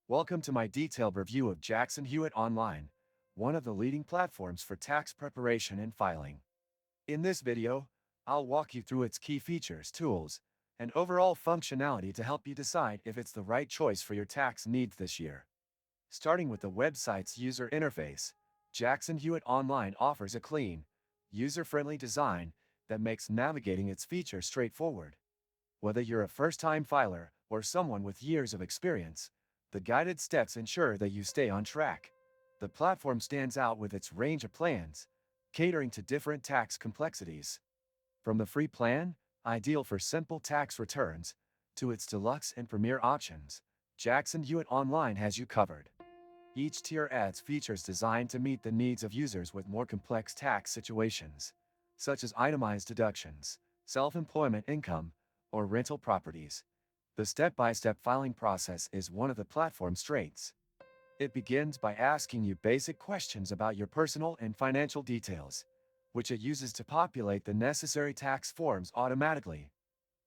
Welcome to my detailed review of Jackson Hewitt Online, one of the leading platforms for tax preparation and filing. In this video, I'll walk you through its key features, tools, and overall functionality to help you decide if it's the right choice for your tax needs this year. Starting with the website's user interface, Jackson Hewitt Online offers a clean, user-friendly design that makes navigating its features straightforward. Whether you're a first-time filer or someone with years of experience, the guided steps ensure that you stay on track. The platform stands out with its range of plans, catering to different tax complexities. From the free plan, ideal for simple tax returns, to its deluxe and premier options, Jackson Hewitt Online has you covered. Each tier adds features designed to meet the needs of users with more complex tax situations, such as itemized deductions, self-employment income, or rental properties. The step-by-step filing process is one of the platform's strengths. It begins by asking you basic questions about your personal and financial details, which it uses to populate the necessary tax forms automatically.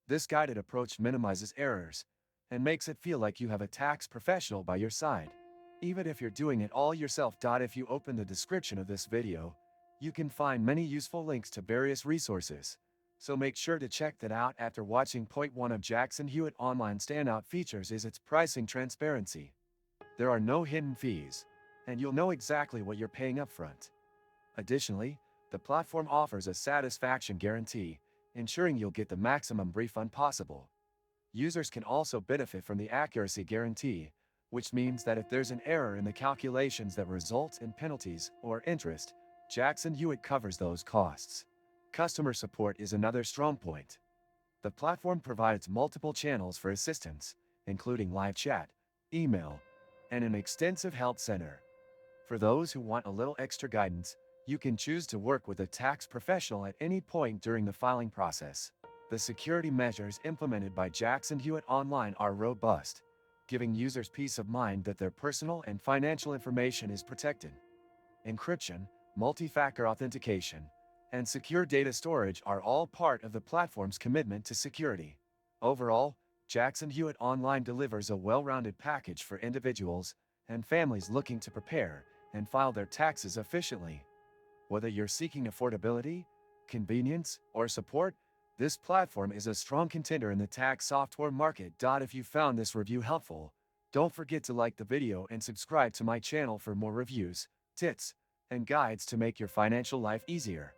This guided approach minimizes errors and makes it feel like you have a tax professional by your side, even if you're doing it all yourself. If you open the description of this video, you can find many useful links to various resources, so make sure to check that out after watching. Point 1 of Jackson Hewitt Online standout features is its pricing transparency. There are no hidden fees, and you'll know exactly what you're paying upfront. Additionally, the platform offers a satisfaction guarantee, ensuring you'll get the maximum refund possible. Users can also benefit from the accuracy guarantee, which means that if there's an error in the calculations that results in penalties or interest, Jackson Hewitt covers those costs. Customer support is another strong point. The platform provides multiple channels for assistance, including live chat, email, and an extensive help center. For those who want a little extra guidance, you can choose to work with a tax professional at any point during the filing process. The security measures implemented by Jackson Hewitt Online are robust, giving users peace of mind that their personal and financial information is protected. Encryption, multi-factor authentication, and secure data storage are all part of the platform's commitment to security. Overall, Jackson Hewitt Online delivers a well-rounded package for individuals and families looking to prepare and file their taxes efficiently. Whether you're seeking affordability, convenience, or support, this platform is a strong contender in the tax software market. If you found this review helpful, don't forget to like the video and subscribe to my channel for more reviews, tips, and guides to make your financial life easier.